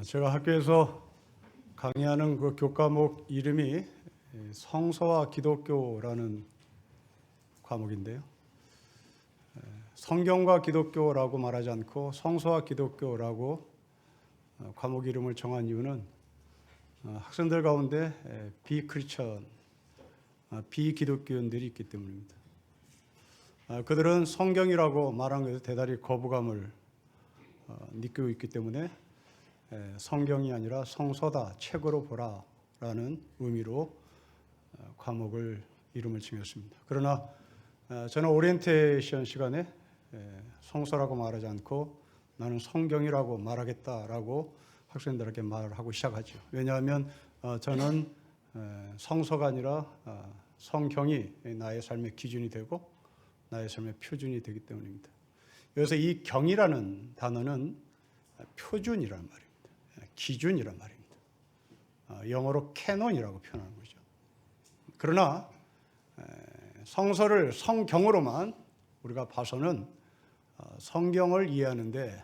제가 학교에서 강의하는 그 교과목 이름이 성서와 기독교라는 과목인데요. 성경과 기독교라고 말하지 않고 성서와 기독교라고 과목 이름을 정한 이유는 학생들 가운데 비크리스천, 비기독교인들이 있기 때문입니다. 그들은 성경이라고 말하는 것에 대단히 거부감을 느끼고 있기 때문에 성경이 아니라 성서다, 책으로 보라라는 의미로 과목을 이름을 정했습니다. 그러나 저는 오리엔테이션 시간에 성서라고 말하지 않고 나는 성경이라고 말하겠다라고 학생들에게 말을 하고 시작하죠. 왜냐하면 저는 성서가 아니라 성경이 나의 삶의 기준이 되고 나의 삶의 표준이 되기 때문입니다. 여기서 이 경이라는 단어는 표준이란 말입니다. 기준이란 말입니다. 영어로 캐논이라고 표현하는 거죠. 그러나 성서를 성경으로만 우리가 봐서는 성경을 이해하는데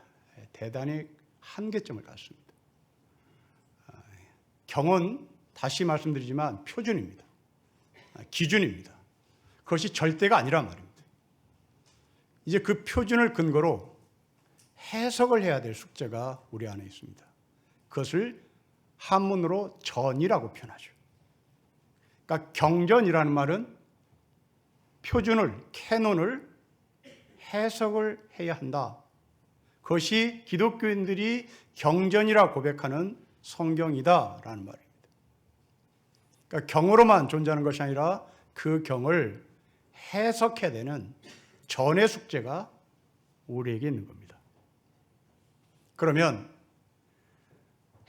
대단히 한계점을 갖습니다. 경은 다시 말씀드리지만 표준입니다. 기준입니다. 그것이 절대가 아니란 말입니다. 이제 그 표준을 근거로 해석을 해야 될 숙제가 우리 안에 있습니다. 그것을 한문으로 전이라고 표현하죠. 그러니까 경전이라는 말은 표준을, 캐논을 해석을 해야 한다. 그것이 기독교인들이 경전이라 고백하는 성경이다라는 말입니다. 그러니까 경으로만 존재하는 것이 아니라 그 경을 해석해야 되는 전의 숙제가 우리에게 있는 겁니다. 그러면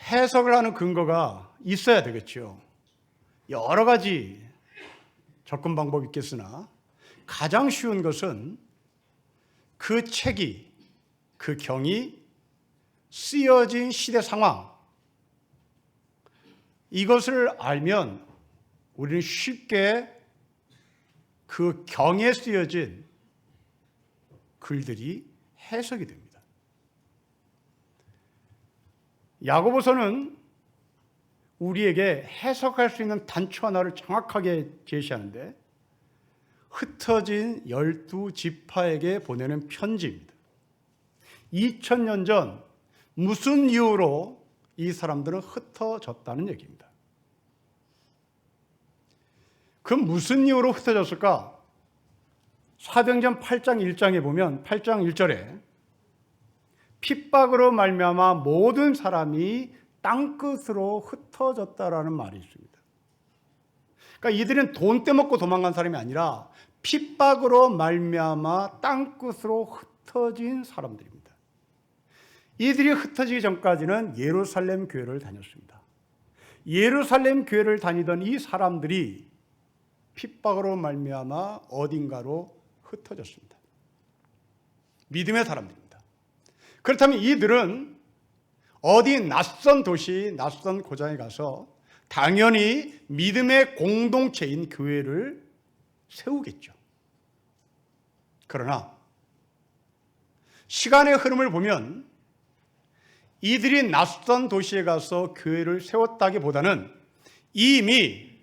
해석을 하는 근거가 있어야 되겠죠. 여러 가지 접근 방법이 있겠으나 가장 쉬운 것은 그 책이, 그 경이 쓰여진 시대 상황, 이것을 알면 우리는 쉽게 그 경에 쓰여진 글들이 해석이 됩니다. 야고보서는 우리에게 해석할 수 있는 단초 하나를 정확하게 제시하는데 흩어진 12지파에게 보내는 편지입니다. 2000년 전 무슨 이유로 이 사람들은 흩어졌다는 얘기입니다. 그 무슨 이유로 흩어졌을까? 사도행전 8장 1장에 보면 8장 1절에 핍박으로 말미암아 모든 사람이 땅끝으로 흩어졌다라는 말이 있습니다. 그러니까 이들은 돈 떼먹고 도망간 사람이 아니라 핍박으로 말미암아 땅끝으로 흩어진 사람들입니다. 이들이 흩어지기 전까지는 예루살렘 교회를 다녔습니다. 예루살렘 교회를 다니던 이 사람들이 핍박으로 말미암아 어딘가로 흩어졌습니다. 믿음의 사람들입니다. 그렇다면 이들은 어디 낯선 도시, 낯선 고장에 가서 당연히 믿음의 공동체인 교회를 세우겠죠. 그러나 시간의 흐름을 보면 이들이 낯선 도시에 가서 교회를 세웠다기보다는 이미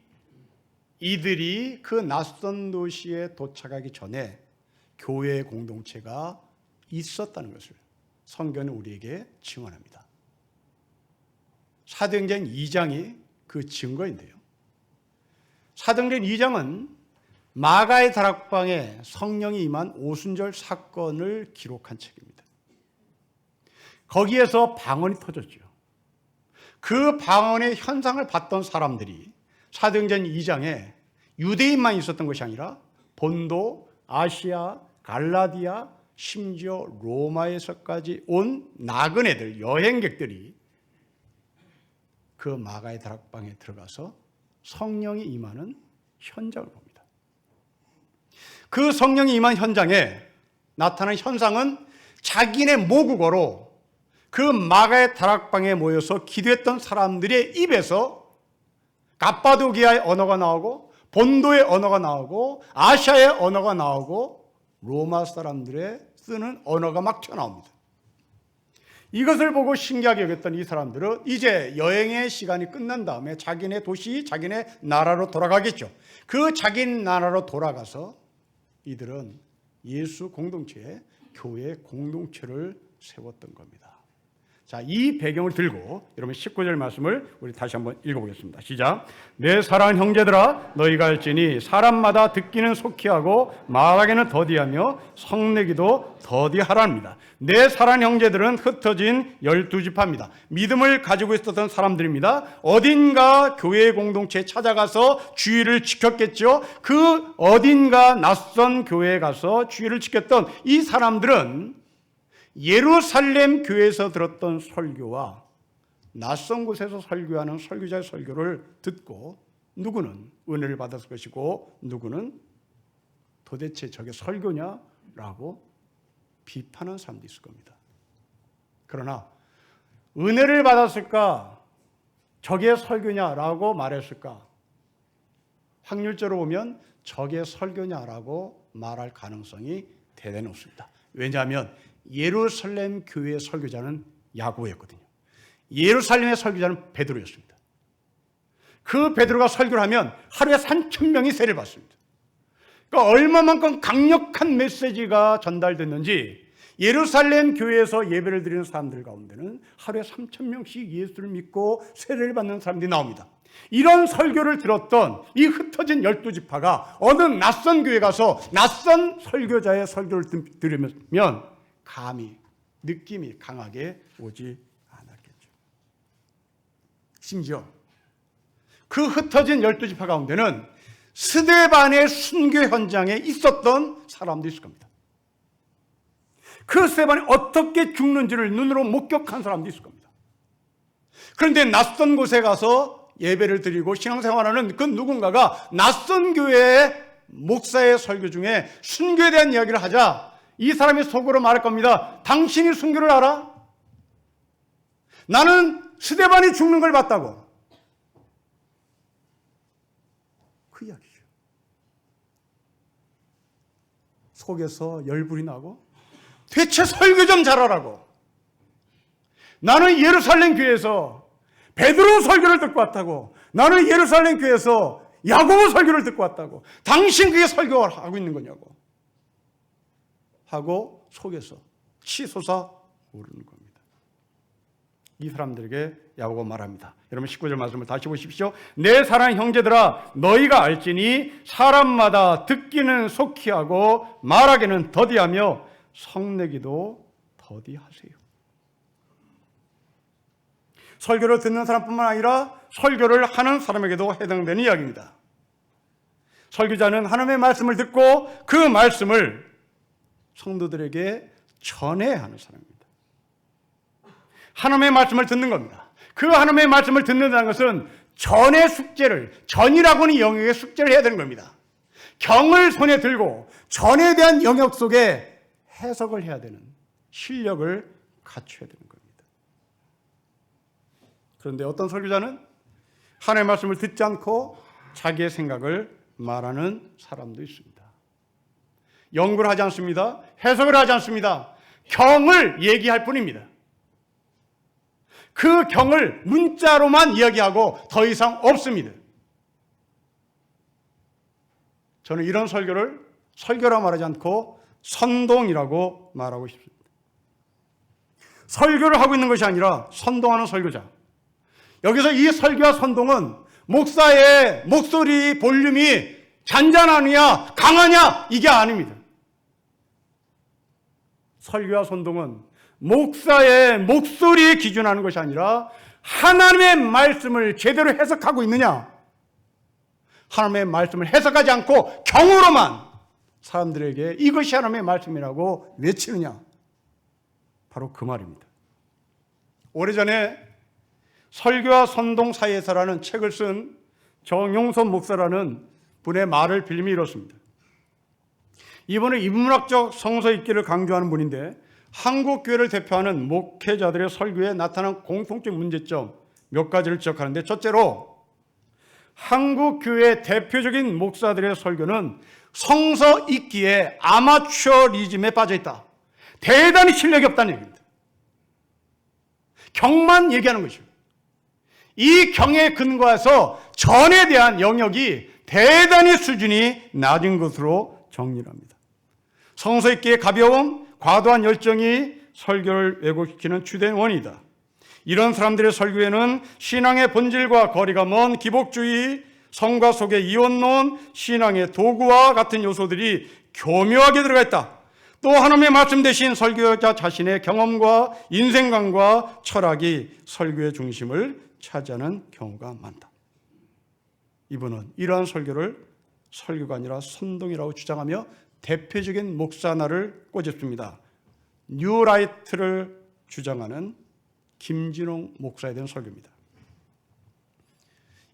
이들이 그 낯선 도시에 도착하기 전에 교회 공동체가 있었다는 것을 성경은 우리에게 증언합니다. 사도행전 2장이 그 증거인데요. 사도행전 2장은 마가의 다락방에 성령이 임한 오순절 사건을 기록한 책입니다. 거기에서 방언이 터졌죠. 그 방언의 현상을 봤던 사람들이 사도행전 2장에 유대인만 있었던 것이 아니라 본도, 아시아, 갈라디아, 심지어 로마에서까지 온 나그네들, 여행객들이 그 마가의 다락방에 들어가서 성령이 임하는 현장을 봅니다. 그 성령이 임한 현장에 나타난 현상은 자기네 모국어로 그 마가의 다락방에 모여서 기도했던 사람들의 입에서 갑바도기아의 언어가 나오고 본도의 언어가 나오고 아시아의 언어가 나오고 로마 사람들의 쓰는 언어가 막 튀어나옵니다. 이것을 보고 신기하게 여겼던 이 사람들은 이제 여행의 시간이 끝난 다음에 자기네 도시, 자기네 나라로 돌아가겠죠. 그 자기 나라로 돌아가서 이들은 예수 공동체에 교회 공동체를 세웠던 겁니다. 자, 이 배경을 들고 여러분 19절 말씀을 우리 다시 한번 읽어보겠습니다. 시작. 내 사랑하는 형제들아, 너희가 알지니 사람마다 듣기는 속히 하고 말하기는 더디하며 성내기도 더디하랍니다. 내 사랑하는 형제들은 흩어진 12지파입니다. 믿음을 가지고 있었던 사람들입니다. 어딘가 교회 공동체에 찾아가서 주의를 지켰겠죠. 그 어딘가 낯선 교회에 가서 주의를 지켰던 이 사람들은 예루살렘 교회에서 들었던 설교와 낯선 곳에서 설교하는 설교자의 설교를 듣고 누구는 은혜를 받았을 것이고 누구는 도대체 저게 설교냐라고 비판한 사람도 있을 겁니다. 그러나 은혜를 받았을까? 저게 설교냐라고 말했을까? 확률적으로 보면 저게 설교냐라고 말할 가능성이 대단히 높습니다. 왜냐하면 예루살렘 교회의 설교자는 야고보였거든요. 예루살렘의 설교자는 베드로였습니다. 그 베드로가 설교를 하면 하루에 3,000명이 세례를 받습니다. 그러니까 얼마만큼 강력한 메시지가 전달됐는지 예루살렘 교회에서 예배를 드리는 사람들 가운데는 하루에 3,000명씩 예수를 믿고 세례를 받는 사람들이 나옵니다. 이런 설교를 들었던 이 흩어진 12지파가 어느 낯선 교회에 가서 낯선 설교자의 설교를 들으면 감히 느낌이 강하게 오지 않았겠죠. 심지어 그 흩어진 12지파 가운데는 스데반의 순교 현장에 있었던 사람도 있을 겁니다. 그 스데반이 어떻게 죽는지를 눈으로 목격한 사람도 있을 겁니다. 그런데 낯선 곳에 가서 예배를 드리고 신앙생활하는 그 누군가가 낯선 교회의 목사의 설교 중에 순교에 대한 이야기를 하자 이 사람이 속으로 말할 겁니다. 당신이 순교를 알아? 나는 스데반이 죽는 걸 봤다고. 그 이야기죠. 속에서 열불이 나고 대체 설교 좀 잘하라고. 나는 예루살렘 교회에서 베드로 설교를 듣고 왔다고. 나는 예루살렘 교회에서 야고보 설교를 듣고 왔다고. 당신 그게 설교를 하고 있는 거냐고. 하고 속에서 치솟아 오르는 겁니다. 이 사람들에게 야고보 말합니다. 여러분 19절 말씀을 다시 보십시오. 내 사랑하는 형제들아, 너희가 알지니 사람마다 듣기는 속히 하고 말하기는 더디하며 성내기도 더디하세요. 설교를 듣는 사람뿐만 아니라 설교를 하는 사람에게도 해당되는 이야기입니다. 설교자는 하나님의 말씀을 듣고 그 말씀을 성도들에게 전해야 하는 사람입니다. 하나님의 말씀을 듣는 겁니다. 그 하나님의 말씀을 듣는다는 것은 전의 숙제를, 전이라고 하는 영역의 숙제를 해야 되는 겁니다. 경을 손에 들고 전에 대한 영역 속에 해석을 해야 되는 실력을 갖춰야 되는 겁니다. 그런데 어떤 설교자는 하나님의 말씀을 듣지 않고 자기의 생각을 말하는 사람도 있습니다. 연구를 하지 않습니다. 해석을 하지 않습니다. 경을 얘기할 뿐입니다. 그 경을 문자로만 이야기하고 더 이상 없습니다. 저는 이런 설교를 설교라 말하지 않고 선동이라고 말하고 싶습니다. 설교를 하고 있는 것이 아니라 선동하는 설교자. 여기서 이 설교와 선동은 목사의 목소리 볼륨이 잔잔하느냐 강하냐 이게 아닙니다. 설교와 선동은 목사의 목소리에 기준하는 것이 아니라 하나님의 말씀을 제대로 해석하고 있느냐, 하나님의 말씀을 해석하지 않고 경으로만 사람들에게 이것이 하나님의 말씀이라고 외치느냐, 바로 그 말입니다. 오래전에 설교와 선동 사이에서라는 책을 쓴 정용선 목사라는 분의 말을 빌림이 이렇습니다. 이분은 인문학적 성서 읽기를 강조하는 분인데 한국 교회를 대표하는 목회자들의 설교에 나타난 공통적 문제점 몇 가지를 지적하는데, 첫째로 한국 교회의 대표적인 목사들의 설교는 성서 읽기에 아마추어리즘에 빠져 있다. 대단히 실력이 없다는 얘기입니다. 경만 얘기하는 것이고, 이 경에 근거해서 전에 대한 영역이 대단히 수준이 낮은 것으로 정리합니다. 성서 읽기의 가벼움, 과도한 열정이 설교를 왜곡시키는 주된 원인이다. 이런 사람들의 설교에는 신앙의 본질과 거리가 먼 기복주의, 성과 속의 이원론, 신앙의 도구와 같은 요소들이 교묘하게 들어가 있다. 또 하나님의 말씀 대신 설교자 자신의 경험과 인생관과 철학이 설교의 중심을 차지하는 경우가 많다. 이분은 이러한 설교를 설교가 아니라 선동이라고 주장하며 대표적인 목사 하나를 꼬집습니다. 뉴라이트를 주장하는 김진홍 목사에 대한 설교입니다.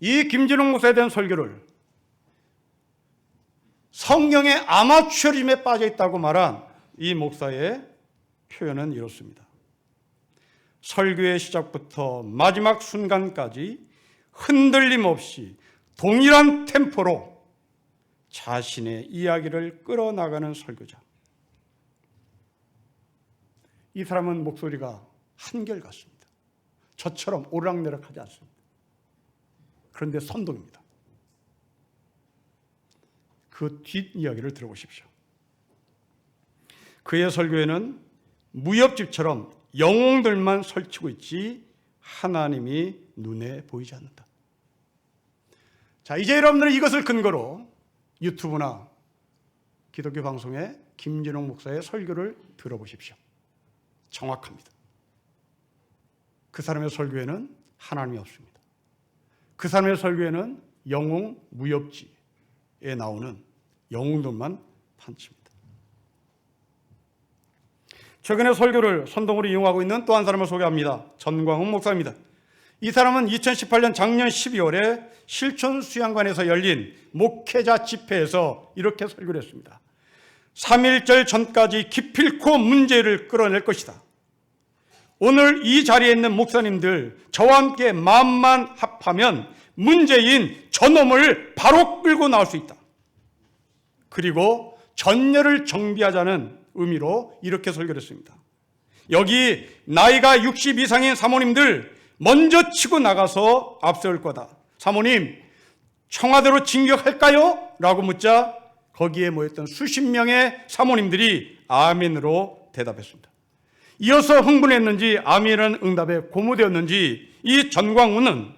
이 김진홍 목사에 대한 설교를 성경의 아마추어즘에 빠져 있다고 말한 이 목사의 표현은 이렇습니다. 설교의 시작부터 마지막 순간까지 흔들림 없이 동일한 템포로 자신의 이야기를 끌어나가는 설교자. 이 사람은 목소리가 한결같습니다. 저처럼 오르락내락하지 않습니다. 그런데 선동입니다. 그 뒷이야기를 들어보십시오. 그의 설교에는 무협집처럼 영웅들만 설치고 있지 하나님이 눈에 보이지 않는다. 자, 이제 여러분들은 이것을 근거로 유튜브나 기독교 방송에 김진홍 목사의 설교를 들어보십시오. 정확합니다. 그 사람의 설교에는 하나님이 없습니다. 그 사람의 설교에는 영웅 무협지에 나오는 영웅들만 판칩니다. 최근에 설교를 선동으로 이용하고 있는 또 한 사람을 소개합니다. 전광훈 목사입니다. 이 사람은 2018년 작년 12월에 실촌 수양관에서 열린 목회자 집회에서 이렇게 설교를 했습니다. 3.1절 전까지 기필코 문제를 끌어낼 것이다. 오늘 이 자리에 있는 목사님들 저와 함께 마음만 합하면 문제인 저놈을 바로 끌고 나올 수 있다. 그리고 전열을 정비하자는 의미로 이렇게 설교를 했습니다. 여기 나이가 60 이상인 사모님들 먼저 치고 나가서 앞세울 거다. 사모님, 청와대로 진격할까요? 라고 묻자 거기에 모였던 수십 명의 사모님들이 아멘으로 대답했습니다. 이어서 흥분했는지 아멘이라는 응답에 고무되었는지 이 전광훈은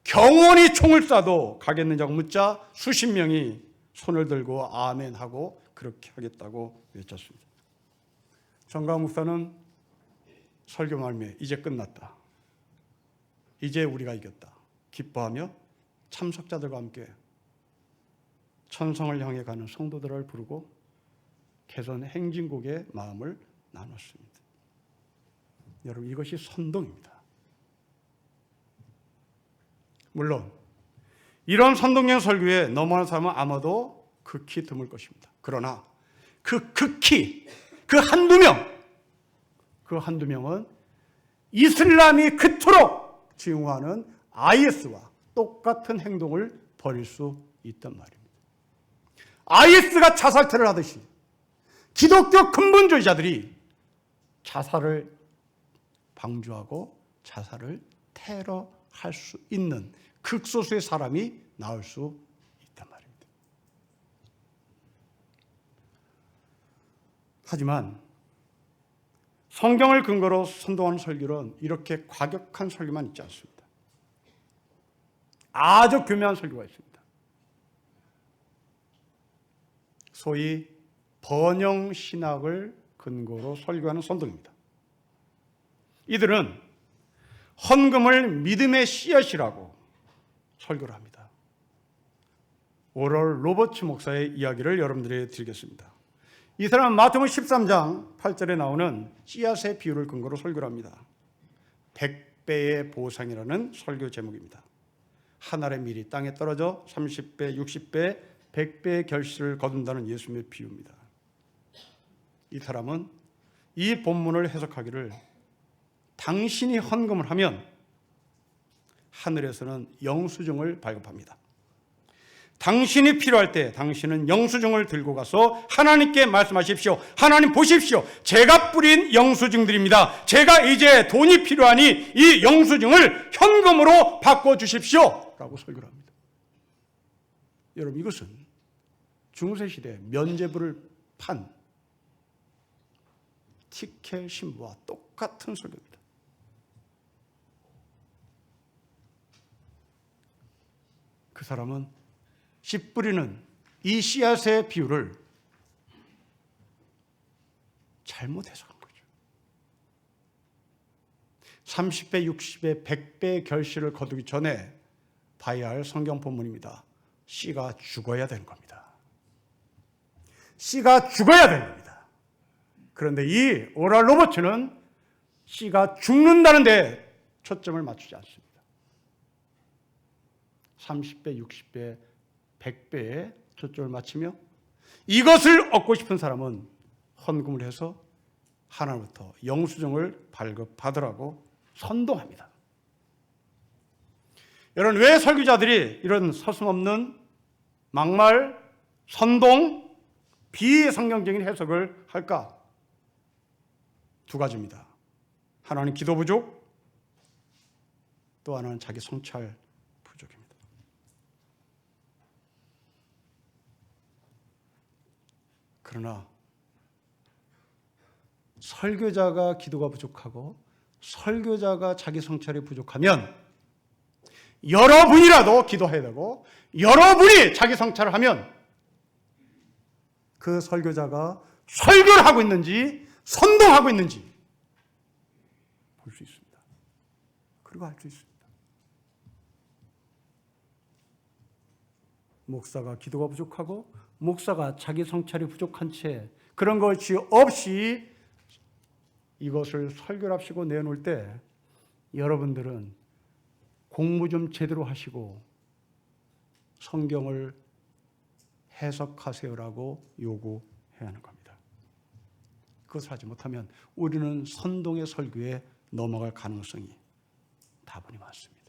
경원이 총을 쏴도 가겠느냐고 묻자 수십 명이 손을 들고 아멘하고 그렇게 하겠다고 외쳤습니다. 전광훈 목사는 설교 말미에 이제 끝났다. 이제 우리가 이겼다. 기뻐하며 참석자들과 함께 천성을 향해 가는 성도들을 부르고 개선 행진곡의 마음을 나눴습니다. 여러분, 이것이 선동입니다. 물론 이런 선동형 설교에 넘어가는 사람은 아마도 극히 드물 것입니다. 그러나 그 극히 그 한두 명은 이슬람이 그토록 증오하는 IS와 똑같은 행동을 벌일 수 있단 말입니다. IS가 자살태를 하듯이 기독교 근본주의자들이 자살을 방조하고 자살을 테러할 수 있는 극소수의 사람이 나올 수 있단 말입니다. 하지만 성경을 근거로 선동하는 설교는 이렇게 과격한 설교만 있지 않습니다. 아주 교묘한 설교가 있습니다. 소위 번영신학을 근거로 설교하는 선동입니다. 이들은 헌금을 믿음의 씨앗이라고 설교를 합니다. 오럴 로버츠 목사의 이야기를 여러분들에게 드리겠습니다. 이 사람은 마태복음 13장 8절에 나오는 씨앗의 비유를 근거로 설교를 합니다. 100배의 보상이라는 설교 제목입니다. 한 알의 밀이 땅에 떨어져 30배, 60배, 100배의 결실을 거둔다는 예수님의 비유입니다. 이 사람은 이 본문을 해석하기를 당신이 헌금을 하면 하늘에서는 영수증을 발급합니다. 당신이 필요할 때 당신은 영수증을 들고 가서 하나님께 말씀하십시오. 하나님 보십시오. 제가 뿌린 영수증들입니다. 제가 이제 돈이 필요하니 이 영수증을 현금으로 바꿔주십시오. 라고 설교를 합니다. 여러분, 이것은 중세시대 면죄부를 판 티켓 신부와 똑같은 설교입니다. 그 사람은 씨 뿌리는 이 씨앗의 비율을 잘못 해석한 거죠. 30배, 60배, 100배의 결실을 거두기 전에 봐야 할 성경 본문입니다. 씨가 죽어야 되는 겁니다. 씨가 죽어야 되는 겁니다. 그런데 이 오랄 로버츠는 씨가 죽는다는 데 초점을 맞추지 않습니다. 30배, 60배, 100배에 초점을 맞추며 이것을 얻고 싶은 사람은 헌금을 해서 하나님부터 영수증을 발급받으라고 선동합니다. 여러분, 왜 설교자들이 이런 서슴없는 막말, 선동, 비성경적인 해석을 할까? 두 가지입니다. 하나는 기도 부족, 또 하나는 자기 성찰 부족입니다. 그러나 설교자가 기도가 부족하고 설교자가 자기 성찰이 부족하면 여러분이라도 기도해야 되고 여러분이 자기 성찰을 하면 그 설교자가 설교를 하고 있는지 선동하고 있는지 볼 수 있습니다. 그리고 알 수 있습니다. 목사가 기도가 부족하고 목사가 자기 성찰이 부족한 채 그런 것이 없이 이것을 설교랍시고 내놓을 때 여러분들은 공부 좀 제대로 하시고 성경을 해석하세요라고 요구해야 하는 겁니다. 그것을 하지 못하면 우리는 선동의 설교에 넘어갈 가능성이 다분히 많습니다.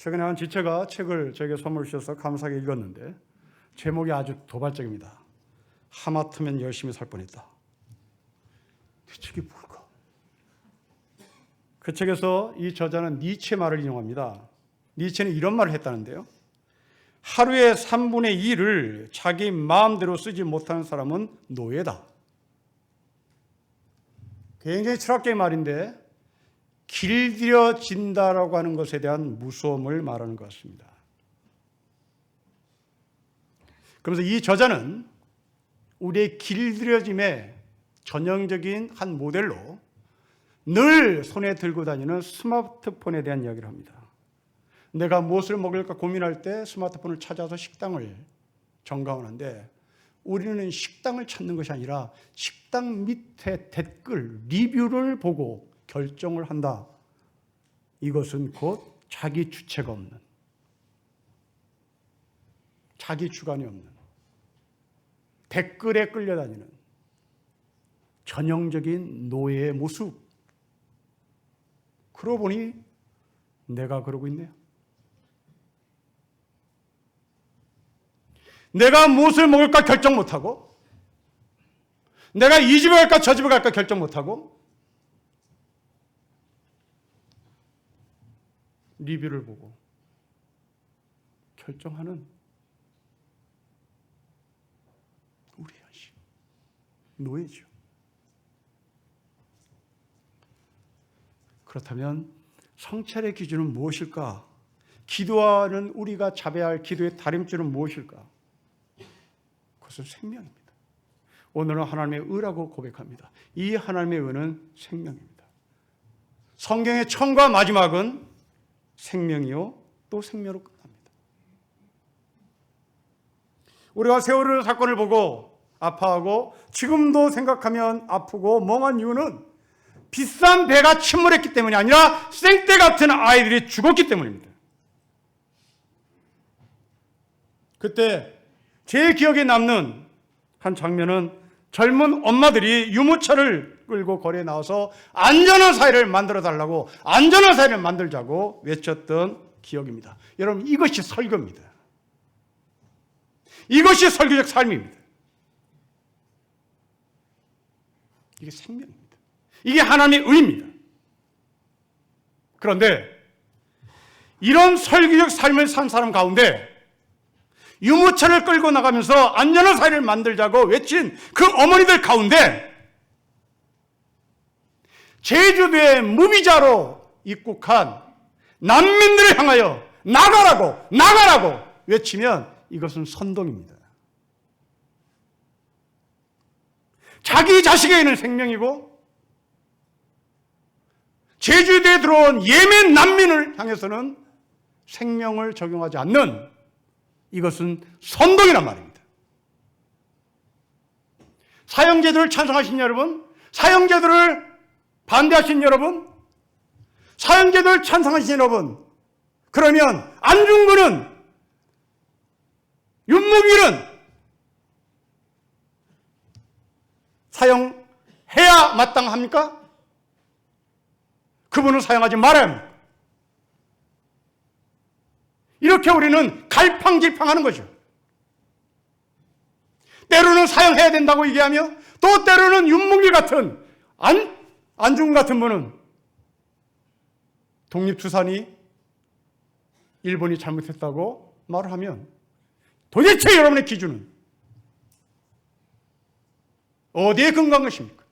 최근에 한 지체가 책을 저에게 선물 주셔서 감사하게 읽었는데 제목이 아주 도발적입니다. 하마터면 열심히 살 뻔했다. 그 책이 뭘까? 그 책에서 이 저자는 니체 말을 인용합니다. 니체는 이런 말을 했다는데요. 하루의 3분의 2를 자기 마음대로 쓰지 못하는 사람은 노예다. 굉장히 철학적인 말인데 길들여진다라고 하는 것에 대한 무서움을 말하는 것 같습니다. 그러면서 이 저자는 우리의 길들여짐의 전형적인 한 모델로 늘 손에 들고 다니는 스마트폰에 대한 이야기를 합니다. 내가 무엇을 먹을까 고민할 때 스마트폰을 찾아서 식당을 점검하는데 우리는 식당을 찾는 것이 아니라 식당 밑에 댓글, 리뷰를 보고 결정을 한다. 이것은 곧 자기 주체가 없는, 자기 주관이 없는, 댓글에 끌려다니는 전형적인 노예의 모습. 그러고 보니 내가 그러고 있네요. 내가 무엇을 먹을까 결정 못하고 내가 이 집에 갈까 저 집에 갈까 결정 못하고 리뷰를 보고 결정하는 우리 현실, 노예죠. 그렇다면 성찰의 기준은 무엇일까? 기도하는 우리가 잡아야 할 기도의 다림줄은 무엇일까? 그것은 생명입니다. 오늘은 하나님의 의라고 고백합니다. 이 하나님의 의는 생명입니다. 성경의 처음과 마지막은 생명이요 또 생명으로 끝납니다. 우리가 세월호 사건을 보고 아파하고 지금도 생각하면 아프고 멍한 이유는 비싼 배가 침몰했기 때문이 아니라 생떼 같은 아이들이 죽었기 때문입니다. 그때 제 기억에 남는 한 장면은 젊은 엄마들이 유모차를 끌고 거리에 나와서 안전한 사회를 만들어 달라고, 안전한 사회를 만들자고 외쳤던 기억입니다. 여러분, 이것이 설교입니다. 이것이 설교적 삶입니다. 이게 생명입니다. 이게 하나님의 의입니다. 그런데 이런 설교적 삶을 산 사람 가운데 유모차를 끌고 나가면서 안전한 사회를 만들자고 외친 그 어머니들 가운데 제주도에 무비자로 입국한 난민들을 향하여 나가라고 외치면 이것은 선동입니다. 자기 자식에게는 생명이고 제주도에 들어온 예멘 난민을 향해서는 생명을 적용하지 않는 이것은 선동이란 말입니다. 사형제도를 찬성하신 여러분, 사형제도를 반대하신 여러분, 사형제도를 찬성하신 여러분, 그러면 안중근은, 윤무길은 사형해야 마땅합니까? 그분은 사형하지 말아야 합니다. 이렇게 우리는 갈팡질팡하는 거죠. 때로는 사형해야 된다고 얘기하며 또 때로는 윤무길 같은 안중근 같은 분은 독립투사니 일본이 잘못했다고 말을 하면 도대체 여러분의 기준은 어디에 근거한 것입니까?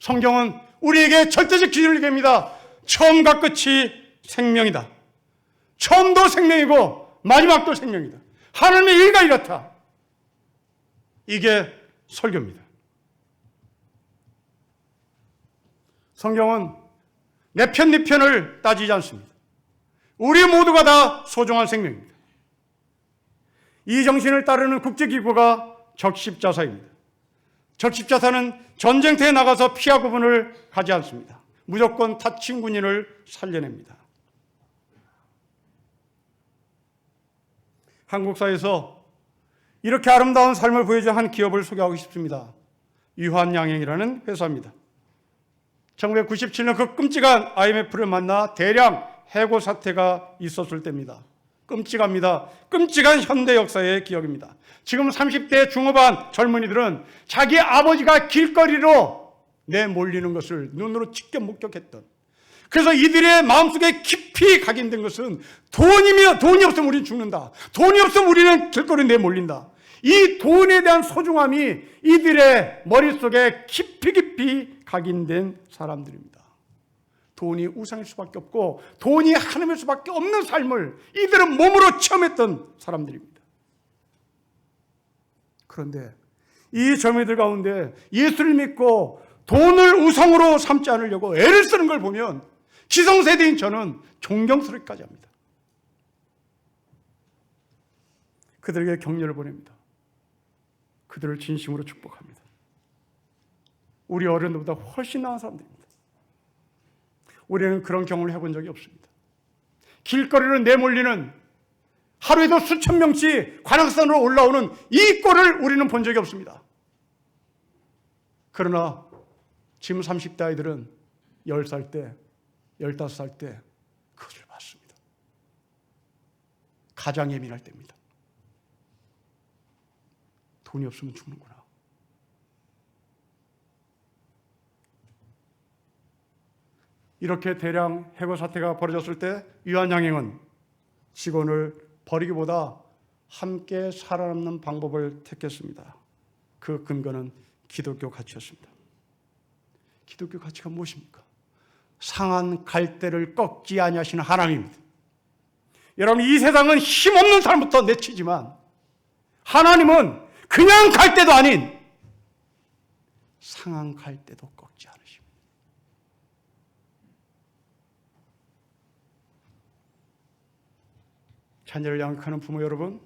성경은 우리에게 절대적 기준을 얘기합니다. 처음과 끝이 생명이다. 처음도 생명이고 마지막도 생명이다. 하나님의 일가 이렇다. 이게 설교입니다. 성경은 내 편, 네 편을 따지지 않습니다. 우리 모두가 다 소중한 생명입니다. 이 정신을 따르는 국제기구가 적십자사입니다. 적십자사는 전쟁터에 나가서 피하 구분을 하지 않습니다. 무조건 다친 군인을 살려냅니다. 한국사에서 이렇게 아름다운 삶을 보여준 한 기업을 소개하고 싶습니다. 유한양행이라는 회사입니다. 1997년 그 끔찍한 IMF를 만나 대량 해고 사태가 있었을 때입니다. 끔찍합니다. 끔찍한 현대 역사의 기억입니다. 지금 30대 중후반 젊은이들은 자기 아버지가 길거리로 내몰리는 것을 눈으로 직접 목격했던, 그래서 이들의 마음속에 깊이 각인된 것은 돈이 없으면 우리는 죽는다. 돈이 없으면 우리는 길거리에 내몰린다. 이 돈에 대한 소중함이 이들의 머릿속에 깊이 각인된 사람들입니다. 돈이 우상일 수밖에 없고 돈이 하나님일 수밖에 없는 삶을 이들은 몸으로 체험했던 사람들입니다. 그런데 이 젊은이들 가운데 예수를 믿고 돈을 우상으로 삼지 않으려고 애를 쓰는 걸 보면 기성세대인 저는 존경스럽기까지 합니다. 그들에게 격려를 보냅니다. 그들을 진심으로 축복합니다. 우리 어른들보다 훨씬 나은 사람들입니다. 우리는 그런 경험을 해본 적이 없습니다. 길거리로 내몰리는, 하루에도 수천 명씩 관악산으로 올라오는 이 꼴을 우리는 본 적이 없습니다. 그러나 지금 30대 아이들은 10살 때, 15살 때 그것을 봤습니다. 가장 예민할 때입니다. 돈이 없으면 죽는구나. 이렇게 대량 해고 사태가 벌어졌을 때 유한양행은 직원을 버리기보다 함께 살아남는 방법을 택했습니다. 그 근거는 기독교 가치였습니다. 기독교 가치가 무엇입니까? 상한 갈대를 꺾지 아니하시는 하나님입니다. 여러분, 이 세상은 힘없는 사람부터 내치지만 하나님은 그냥 갈대도 아닌 상한 갈대도 꺾지 않으십니다. 자녀를 양육하는 부모 여러분,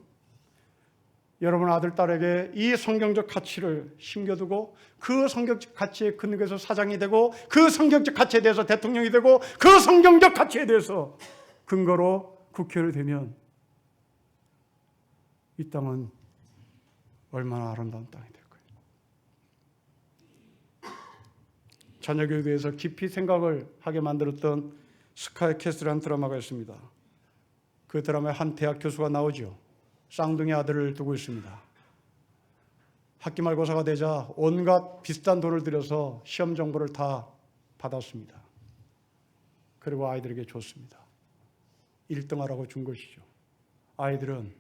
여러분 아들, 딸에게 이 성경적 가치를 심겨두고 그 성경적 가치에 근거해서 사장이 되고 그 성경적 가치에 대해서 대통령이 되고 그 성경적 가치에 대해서 근거로 국회의원이 되면 이 땅은 얼마나 아름다운 땅이 될까요? 자녀 교육에 대해서 깊이 생각을 하게 만들었던 스카이캐슬이라는 드라마가 있습니다. 그 드라마에 한 대학 교수가 나오죠. 쌍둥이 아들을 두고 있습니다. 학기 말고사가 되자 온갖 비싼 돈을 들여서 시험 정보를 다 받았습니다. 그리고 아이들에게 줬습니다. 1등하라고 준 것이죠. 아이들은,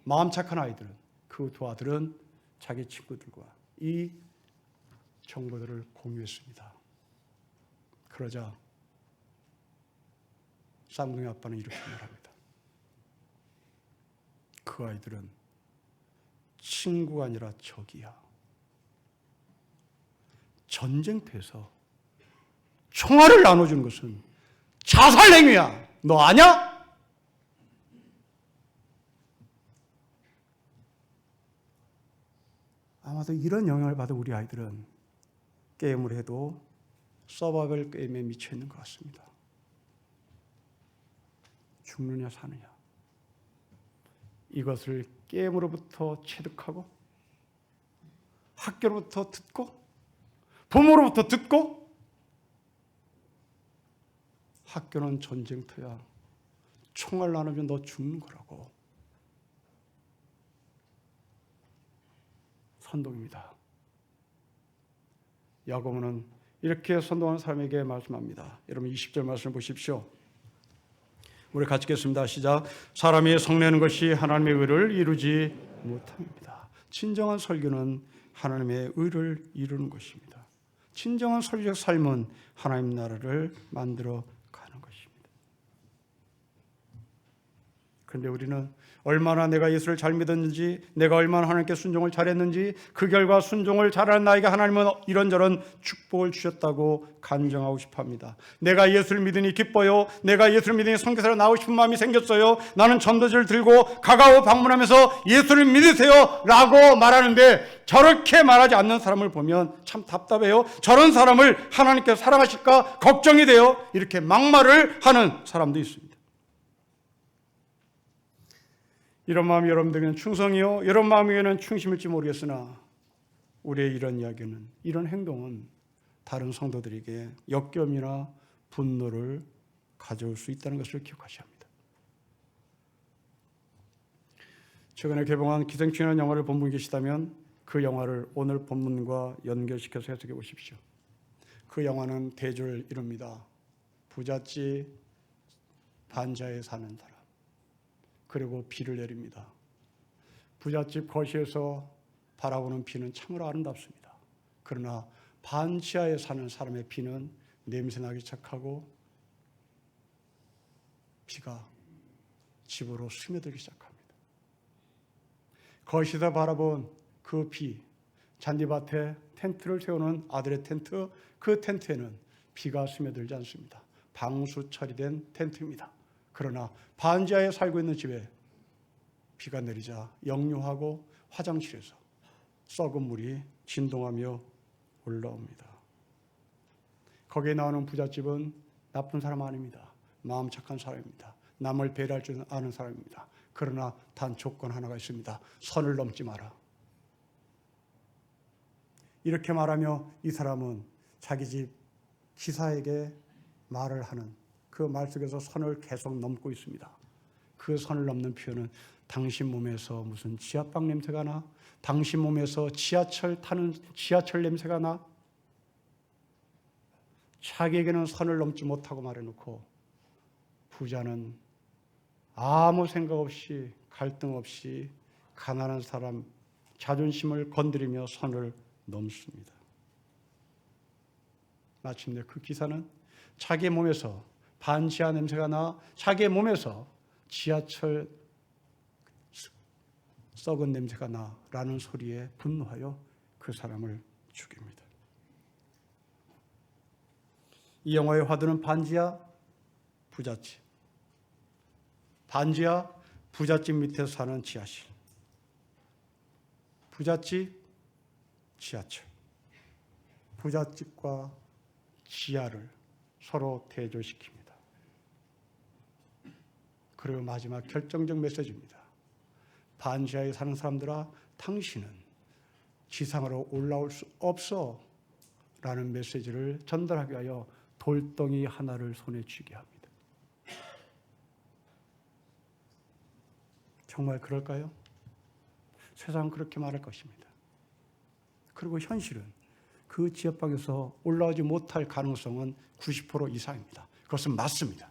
마음 착한 아이들은, 그 두 아들은 자기 친구들과 이 정보들을 공유했습니다. 그러자 쌍둥이 아빠는 이렇게 말합니다. 그 아이들은 친구가 아니라 적이야. 전쟁터에서 총알을 나눠주는 것은 자살 행위야. 너 아냐? 아마도 이런 영향을 받은 우리 아이들은 게임을 해도 서바이벌 게임에 미쳐 있는 것 같습니다. 죽느냐 사느냐. 이것을 게임으로부터 체득하고 학교로부터 듣고 부모로부터 듣고 학교는 전쟁터야. 총알 나누면 너 죽는 거라고. 선동입니다. 야고보는 이렇게 선동하는 사람에게 말씀합니다. 여러분 20절 말씀을 보십시오. 우리 같이 읽겠습니다. 시작. 사람이 성내는 것이 하나님의 의를 이루지 못함입니다. 진정한 설교는 하나님의 의를 이루는 것입니다. 진정한 설교적 삶은 하나님 나라를 만들어 가는 것입니다. 그런데 우리는 얼마나 내가 예수를 잘 믿었는지, 내가 얼마나 하나님께 순종을 잘했는지, 그 결과 순종을 잘하는 나에게 하나님은 이런저런 축복을 주셨다고 간증하고 싶어합니다. 내가 예수를 믿으니 기뻐요. 내가 예수를 믿으니 선교사로 나오고 싶은 마음이 생겼어요. 나는 전도지를 들고 가가오 방문하면서 예수를 믿으세요 라고 말하는데, 저렇게 말하지 않는 사람을 보면 참 답답해요. 저런 사람을 하나님께서 사랑하실까 걱정이 돼요. 이렇게 막말을 하는 사람도 있습니다. 이런 마음이 여러분들에게는 충성이요, 이런 마음에게는 충심일지 모르겠으나 우리의 이런 이야기는, 이런 행동은 다른 성도들에게 역겨움이나 분노를 가져올 수 있다는 것을 기억하셔야 합니다. 최근에 개봉한 기생충이라는 영화를 본 분이 계시다면 그 영화를 오늘 본문과 연결시켜서 해석해 보십시오. 그 영화는 대조를 이룹니다. 부잣집 반지하에 사는 사람, 그리고 비를 내립니다. 부잣집 거실에서 바라보는 비는 참으로 아름답습니다. 그러나 반지하에 사는 사람의 비는 냄새나기 시작하고 비가 집으로 스며들기 시작합니다. 거실에서 바라본 그 비, 잔디밭에 텐트를 세우는 아들의 텐트, 그 텐트에는 비가 스며들지 않습니다. 방수 처리된 텐트입니다. 그러나 반지하에 살고 있는 집에 비가 내리자 역류하고 화장실에서 썩은 물이 진동하며 올라옵니다. 거기에 나오는 부잣집은 나쁜 사람 아닙니다. 마음 착한 사람입니다. 남을 배려할 줄 아는 사람입니다. 그러나 단 조건 하나가 있습니다. 선을 넘지 마라. 이렇게 말하며 이 사람은 자기 집 기사에게 말을 하는 그 말 속에서 선을 계속 넘고 있습니다. 그 선을 넘는 표현은 당신 몸에서 무슨 지하방 냄새가 나? 당신 몸에서 지하철 타는 지하철 냄새가 나? 자기에게는 선을 넘지 못하고 말해놓고 부자는 아무 생각 없이 갈등 없이 가난한 사람 자존심을 건드리며 선을 넘습니다. 마침내 그 기사는 자기 몸에서 반지하 냄새가 나, 자기의 몸에서 지하철 썩은 냄새가 나라는 소리에 분노하여 그 사람을 죽입니다. 이 영화의 화두는 반지하, 부잣집. 반지하, 부잣집 밑에서 사는 지하실. 부잣집, 지하철. 부잣집과 지하를 서로 대조시킵니다. 그리고 마지막 결정적 메시지입니다. 반지하에 사는 사람들아, 당신은 지상으로 올라올 수 없어 라는 메시지를 전달하기 위하여 돌덩이 하나를 손에 쥐게 합니다. 정말 그럴까요? 세상은 그렇게 말할 것입니다. 그리고 현실은 그 지역방에서 올라오지 못할 가능성은 90% 이상입니다. 그것은 맞습니다.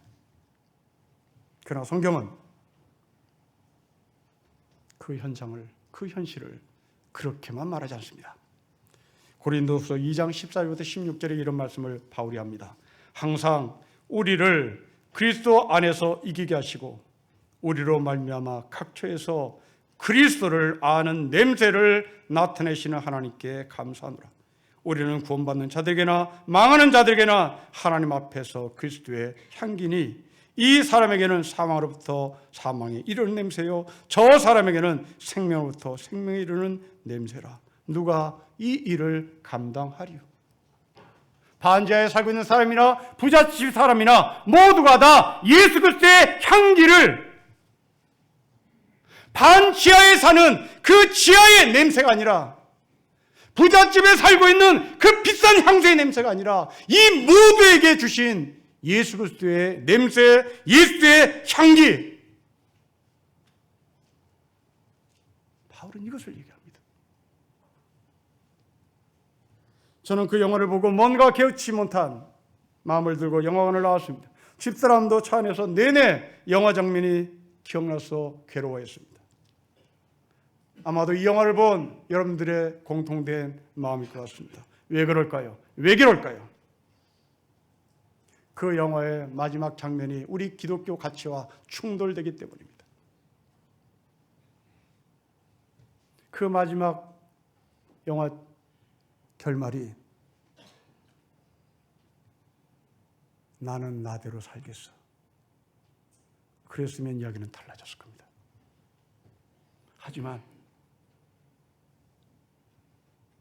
그러나 성경은 그 현상을, 그 현실을 그렇게만 말하지 않습니다. 고린도후서 2장 14절부터 16절에 이런 말씀을 바울이 합니다. 항상 우리를 그리스도 안에서 이기게 하시고 우리로 말미암아 각처에서 그리스도를 아는 냄새를 나타내시는 하나님께 감사하노라. 우리는 구원받는 자들에게나 망하는 자들에게나 하나님 앞에서 그리스도의 향기니 이 사람에게는 사망으로부터 사망에 이르는 냄새요 저 사람에게는 생명으로부터 생명에 이르는 냄새라. 누가 이 일을 감당하리요? 반지하에 살고 있는 사람이나 부잣집 사람이나 모두가 다 예수 그리스도의 향기를, 반지하에 사는 그 지하의 냄새가 아니라, 부잣집에 살고 있는 그 비싼 향수의 냄새가 아니라 이 모두에게 주신 예수 그리스도의 냄새, 예수의 향기. 바울은 이것을 얘기합니다. 저는 그 영화를 보고 뭔가 개의치 못한 마음을 들고 영화관을 나왔습니다. 집사람도 차 안에서 내내 영화 장면이 기억나서 괴로워했습니다. 아마도 이 영화를 본 여러분들의 공통된 마음일 것 같습니다. 왜 그럴까요? 왜 그럴까요? 그 영화의 마지막 장면이 우리 기독교 가치와 충돌되기 때문입니다. 그 마지막 영화 결말이 나는 나대로 살겠어. 그랬으면 이야기는 달라졌을 겁니다. 하지만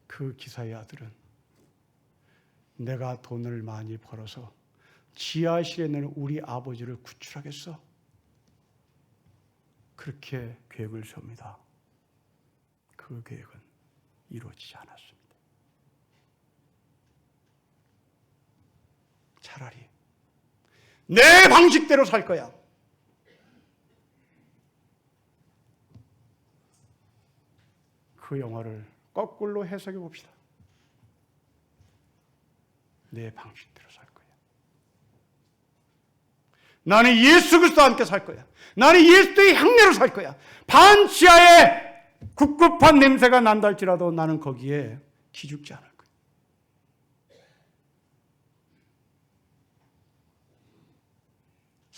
그 기사의 아들은 내가 돈을 많이 벌어서 지하실에 있는 우리 아버지를 구출하겠어. 그렇게 계획을 세웁니다. 그 계획은 이루어지지 않았습니다. 차라리 내 방식대로 살 거야. 그 영화를 거꾸로 해석해 봅시다. 내 방식대로 살 거야. 나는 예수 그리스도와 함께 살 거야. 나는 예수의 향내로 살 거야. 반지하에 꿉꿉한 냄새가 난다 할지라도 나는 거기에 기죽지 않을 거야.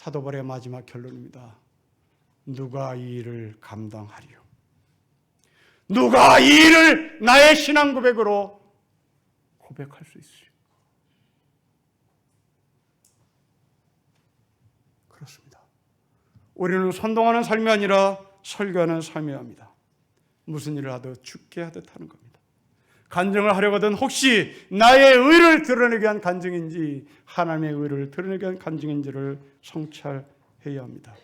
사도 바울의 마지막 결론입니다. 누가 이 일을 감당하리요? 누가 이 일을 나의 신앙 고백으로 고백할 수 있어요? 그렇습니다. 우리는 선동하는 삶이 아니라 설교하는 삶이어야 합니다. 무슨 일을 하듯 죽게 하듯 하는 겁니다. 간증을 하려거든 혹시 나의 의를 드러내기 위한 간증인지 하나님의 의를 드러내기 위한 간증인지를 성찰해야 합니다.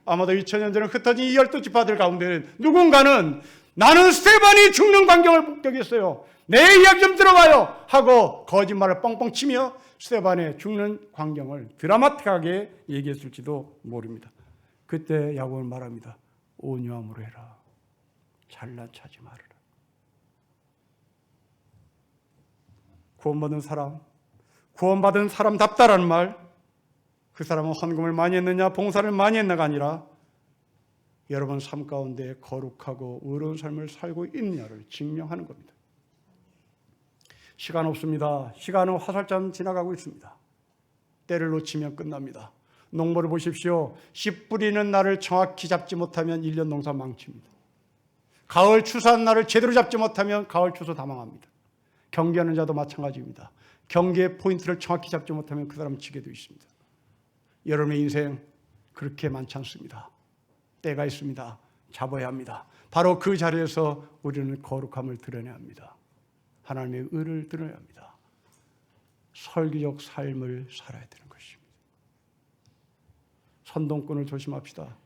아마도 2000년 전에 흩어진 이 12지파들 가운데 누군가는 나는 스데반이 죽는 광경을 목격했어요. 내 이야기 좀 들어봐요 하고 거짓말을 뻥뻥 치며 스데반의 죽는 광경을 드라마틱하게 얘기했을지도 모릅니다. 그때 야고보는 말합니다. 온유함으로 해라. 잘난 체하지 말아라. 구원받은 사람답다라는 말, 그 사람은 헌금을 많이 했느냐 봉사를 많이 했느냐가 아니라 여러분 삶 가운데 거룩하고 의로운 삶을 살고 있느냐를 증명하는 겁니다. 시간 없습니다. 시간은 화살처럼 지나가고 있습니다. 때를 놓치면 끝납니다. 농부를 보십시오. 씨 뿌리는 날을 정확히 잡지 못하면 1년 농사 망칩니다. 가을 추수하는 날을 제대로 잡지 못하면 가을 추수 다 망합니다. 경기하는 자도 마찬가지입니다. 경기의 포인트를 정확히 잡지 못하면 그 사람은 지게 되어 있습니다. 여러분의 인생 그렇게 많지 않습니다. 때가 있습니다. 잡아야 합니다. 바로 그 자리에서 우리는 거룩함을 드러내야 합니다. 하나님의 의를 드러내야 합니다. 설교적 삶을 살아야 되는 것입니다. 선동꾼을 조심합시다.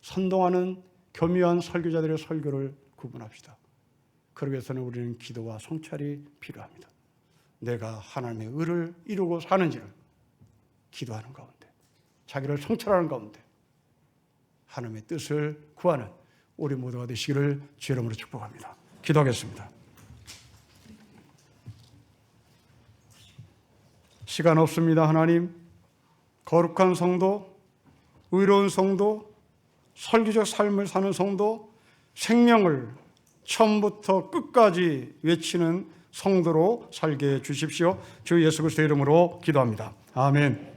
선동하는 교묘한 설교자들의 설교를 구분합시다. 그러기 위해서는 우리는 기도와 성찰이 필요합니다. 내가 하나님의 의를 이루고 사는지를 기도하는 가운데, 자기를 성찰하는 가운데 하나님의 뜻을 구하는 우리 모두가 되시기를 주의 이름으로 축복합니다. 기도하겠습니다. 시간 없습니다. 하나님, 거룩한 성도, 의로운 성도, 설교적 삶을 사는 성도, 생명을 처음부터 끝까지 외치는 성도로 살게 해 주십시오. 주 예수 그리스도의 이름으로 기도합니다. 아멘.